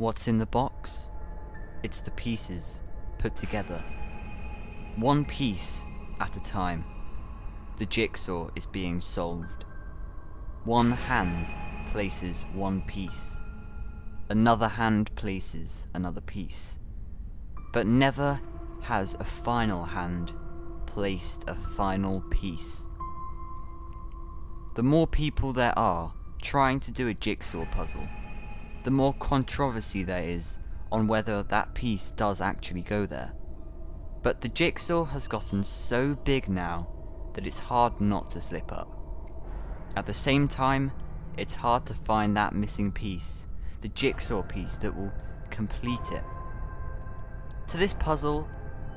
What's in the box? It's the pieces put together. One piece at a time. The jigsaw is being solved. One hand places one piece. Another hand places another piece. But never has a final hand placed a final piece. The more people there are trying to do a jigsaw puzzle, the more controversy there is on whether that piece does actually go there. But the jigsaw has gotten so big now that it's hard not to slip up. At the same time, it's hard to find that missing piece, the jigsaw piece that will complete it. To this puzzle,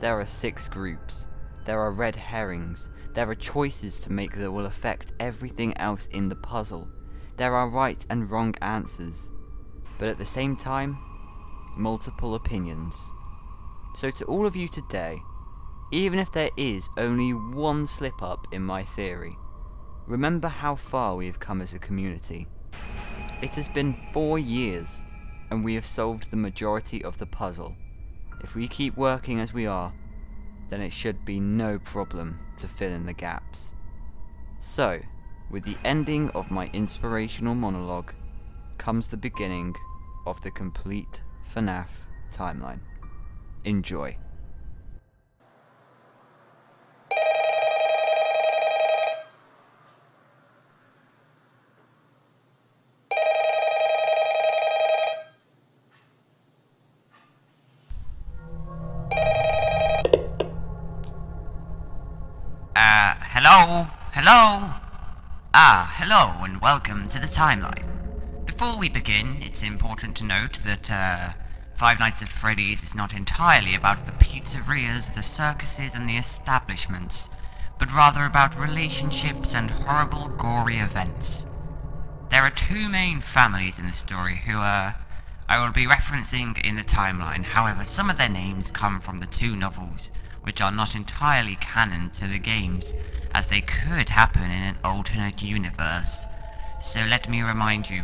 there are 6 groups. There are red herrings. There are choices to make that will affect everything else in the puzzle. There are right and wrong answers. But at the same time, multiple opinions. So to all of you today, even if there is only one slip up in my theory, remember how far we have come as a community. It has been 4 years, and we have solved the majority of the puzzle. If we keep working as we are, then it should be no problem to fill in the gaps. So, with the ending of my inspirational monologue, comes the beginning of the complete FNAF timeline. Enjoy. Hello and welcome to the timeline. Before we begin, it's important to note that Five Nights at Freddy's is not entirely about the pizzerias, the circuses and the establishments, but rather about relationships and horrible, gory events. There are 2 main families in the story who I will be referencing in the timeline. However, some of their names come from the 2 novels, which are not entirely canon to the games, as they could happen in an alternate universe. So let me remind you,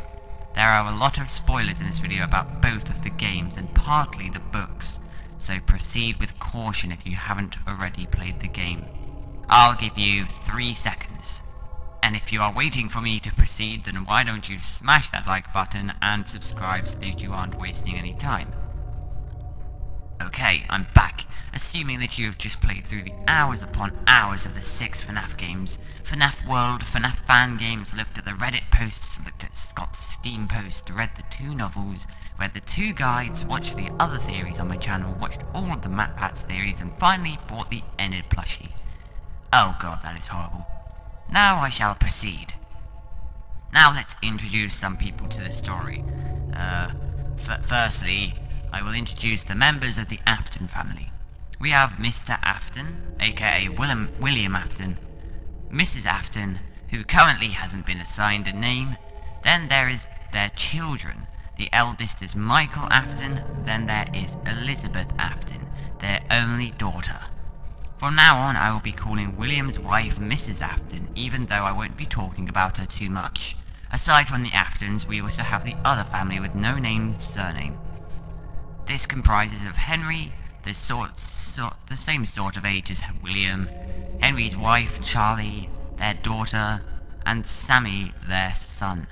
there are a lot of spoilers in this video about both of the games and partly the books, so proceed with caution if you haven't already played the game. I'll give you 3 seconds. And if you are waiting for me to proceed, then why don't you smash that like button and subscribe so that you aren't wasting any time. Okay, I'm back. Assuming that you have just played through the hours upon hours of the 6 FNAF games, FNAF World, FNAF fan games, looked at the Reddit posts, looked at Scott's Steam post, read the 2 novels, read the 2 guides, watched the other theories on my channel, watched all of the MatPats theories, and finally bought the Enid plushie. Oh god, that is horrible. Now I shall proceed. Now let's introduce some people to the story. Firstly, I will introduce the members of the Afton family. We have Mr. Afton, aka William Afton, Mrs. Afton, who currently hasn't been assigned a name. Then there is their children. The eldest is Michael Afton, then there is Elizabeth Afton, their only daughter. From now on I will be calling William's wife Mrs. Afton, even though I won't be talking about her too much. Aside from the Aftons, we also have the other family with no name, surname. This comprises of Henry, the same sort of age as William, Henry's wife Charlie, their daughter, and Sammy, their son.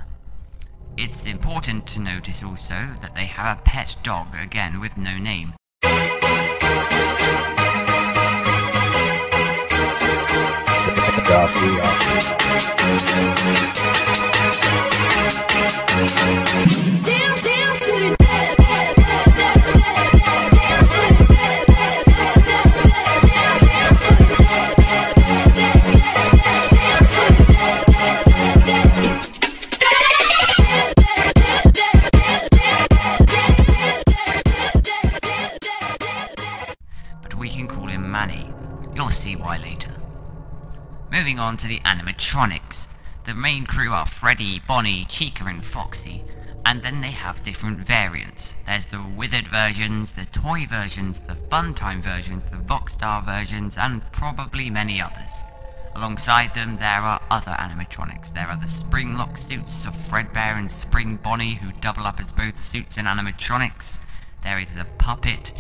It's important to notice also that they have a pet dog, again with no name. You'll see why later. Moving on to the animatronics. The main crew are Freddy, Bonnie, Chica and Foxy, and then they have different variants. There's the withered versions, the toy versions, the funtime versions, the Voxstar versions, and probably many others. Alongside them, there are other animatronics. There are the Springlock suits of Fredbear and Spring Bonnie, who double up as both suits and animatronics. There is the Puppet,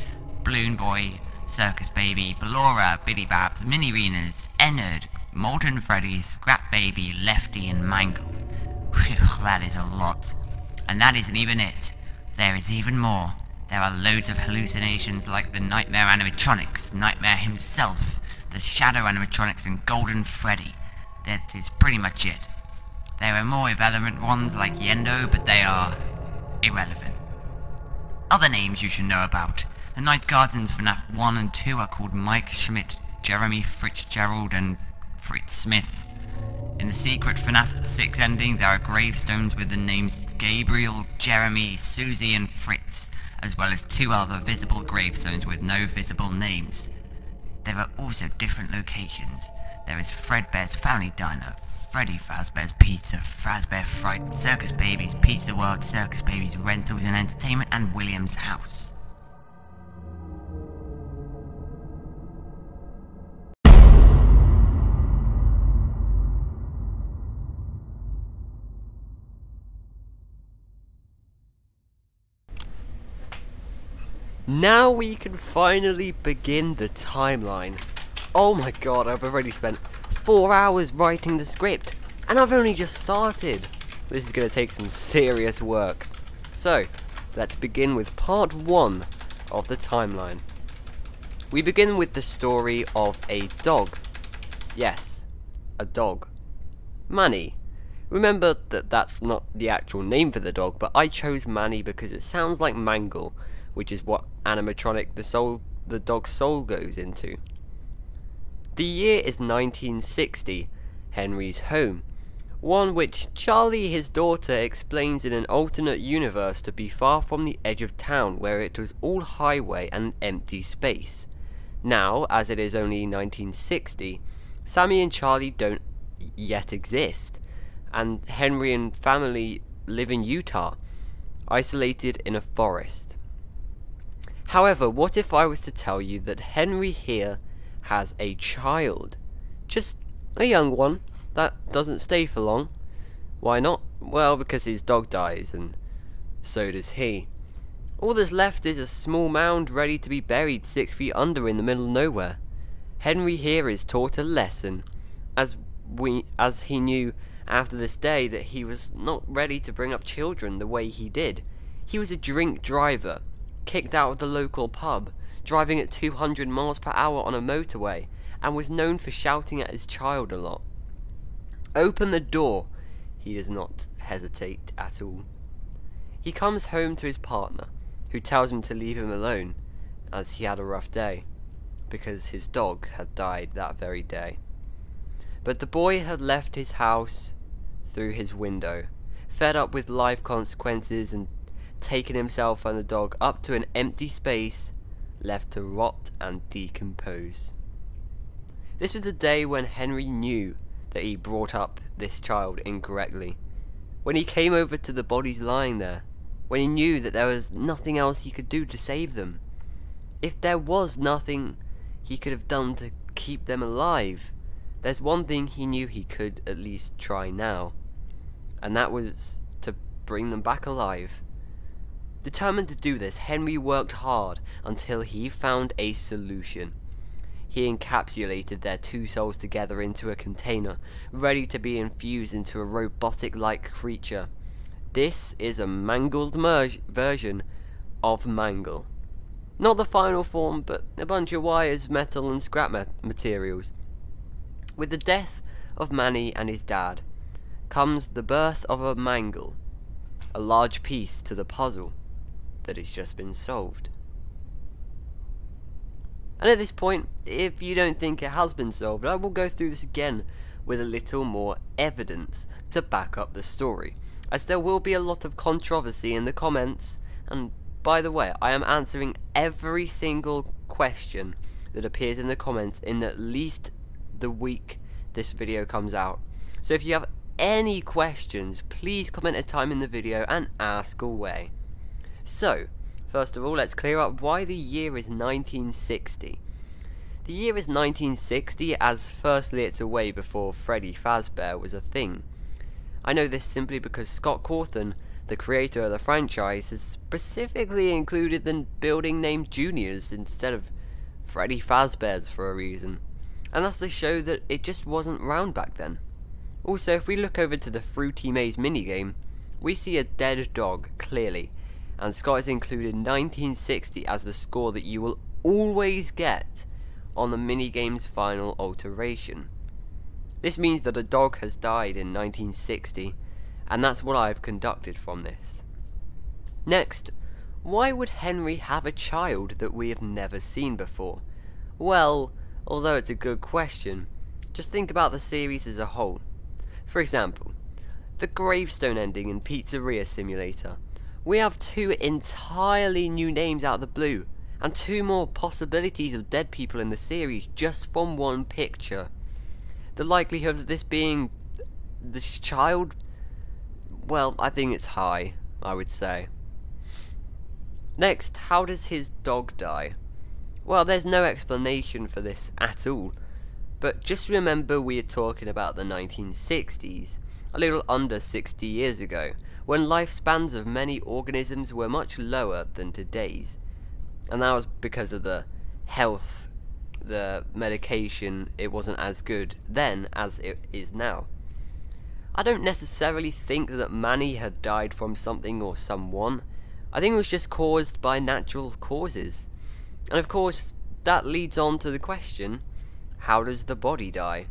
Balloon Boy, Circus Baby, Ballora, Biddy Babs, Mini Renas, Ennard, Molten Freddy, Scrap Baby, Lefty, and Mangle. Whew, that is a lot. And that isn't even it. There is even more. There are loads of hallucinations like the Nightmare animatronics, Nightmare himself, the Shadow animatronics, and Golden Freddy. That is pretty much it. There are more irrelevant ones like Yendo, but they are irrelevant. Other names you should know about. The Night Guards in FNAF 1 and 2 are called Mike Schmidt, Jeremy Fitzgerald, and Fritz Smith. In the secret FNAF 6 ending, there are gravestones with the names Gabriel, Jeremy, Susie, and Fritz, as well as 2 other visible gravestones with no visible names. There are also different locations. There is Fredbear's Family Diner, Freddy Fazbear's Pizza, Fazbear Fright, Circus Baby's Pizza World, Circus Baby's Rentals and Entertainment, and William's House. Now we can finally begin the timeline. Oh my god, I've already spent 4 hours writing the script, and I've only just started. This is going to take some serious work. So, let's begin with part 1 of the timeline. We begin with the story of a dog. Yes, a dog. Manny. Remember that that's not the actual name for the dog, but I chose Manny because it sounds like Mangle, which is what animatronic the dog's soul goes into. The year is 1960, Henry's home, one which Charlie, his daughter, explains in an alternate universe to be far from the edge of town where it was all highway and empty space. Now, as it is only 1960, Sammy and Charlie don't yet exist, and Henry and family live in Utah, isolated in a forest. However, what if I was to tell you that Henry here has a child? Just a young one that doesn't stay for long. Why not? Well, because his dog dies, and so does he. All that's left is a small mound ready to be buried 6 feet under in the middle of nowhere. Henry here is taught a lesson, as he knew after this day that he was not ready to bring up children the way he did. He was a drink driver, kicked out of the local pub, driving at 200 miles per hour on a motorway, and was known for shouting at his child a lot. Open the door. He does not hesitate at all. He comes home to his partner, who tells him to leave him alone, as he had a rough day, because his dog had died that very day. But the boy had left his house through his window, fed up with life consequences, and taken himself and the dog up to an empty space, left to rot and decompose. This was the day when Henry knew that he brought up this child incorrectly. When he came over to the bodies lying there, when he knew that there was nothing else he could do to save them. If there was nothing he could have done to keep them alive, there's one thing he knew he could at least try now, and that was to bring them back alive. Determined to do this, Henry worked hard until he found a solution. He encapsulated their 2 souls together into a container, ready to be infused into a robotic-like creature. This is a mangled version of Mangle. Not the final form, but a bunch of wires, metal, and scrap materials. With the death of Manny and his dad, comes the birth of a Mangle, a large piece to the puzzle that has just been solved. And at this point, if you don't think it has been solved, I will go through this again with a little more evidence to back up the story, as there will be a lot of controversy in the comments. And by the way, I am answering every single question that appears in the comments in at least the week this video comes out. So if you have any questions, please comment a time in the video and ask away. So, first of all, let's clear up why the year is 1960. The year is 1960, as firstly it's way before Freddy Fazbear was a thing. I know this simply because Scott Cawthon, the creator of the franchise, has specifically included the building named Juniors instead of Freddy Fazbear's for a reason, and that's to show that it just wasn't around back then. Also, if we look over to the Fruity Maze minigame, we see a dead dog, clearly, and Scott has included 1960 as the score that you will always get on the minigame's final alteration. This means that a dog has died in 1960, and that's what I've conducted from this. Next, why would Henry have a child that we have never seen before? Well, although it's a good question, just think about the series as a whole. For example, the gravestone ending in Pizzeria Simulator. We have 2 entirely new names out of the blue, and 2 more possibilities of dead people in the series just from one picture. The likelihood of this being this child, well, I think it's high, I would say. Next, how does his dog die? Well, there's no explanation for this at all, but just remember we are talking about the 1960s, a little under 60 years ago, when lifespans of many organisms were much lower than today's, and that was because of the health, the medication. It wasn't as good then as it is now. I don't necessarily think that Manny had died from something or someone. I think it was just caused by natural causes. And of course, that leads on to the question, how does the body die?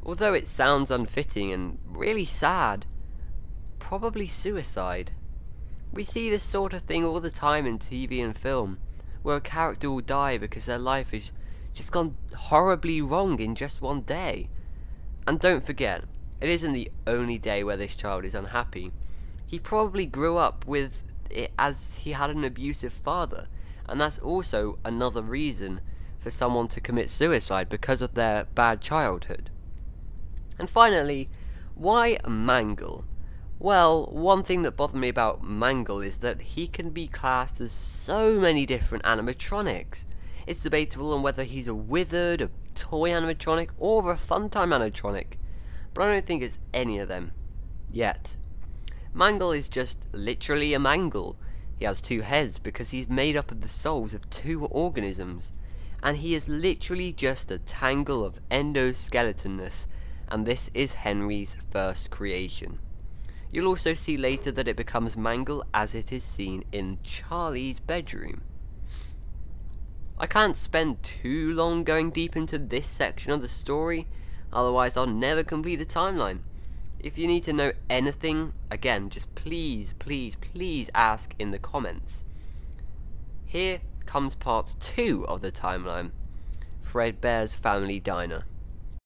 Although it sounds unfitting and really sad, probably suicide. We see this sort of thing all the time in TV and film, where a character will die because their life has just gone horribly wrong in just one day. And don't forget, it isn't the only day where this child is unhappy. He probably grew up with it as he had an abusive father, and that's also another reason for someone to commit suicide, because of their bad childhood. And finally, why Mangle? Well, one thing that bothered me about Mangle is that he can be classed as so many different animatronics. It's debatable on whether he's a withered, a toy animatronic, or a funtime animatronic, but I don't think it's any of them. Yet. Mangle is just literally a mangle. He has 2 heads because he's made up of the souls of 2 organisms, and he is literally just a tangle of endoskeletonness, and this is Henry's first creation. You'll also see later that it becomes Mangle as it is seen in Charlie's bedroom. I can't spend too long going deep into this section of the story, otherwise I'll never complete the timeline. If you need to know anything, again, just please ask in the comments. Here comes part 2 of the timeline, Fredbear's Family Diner.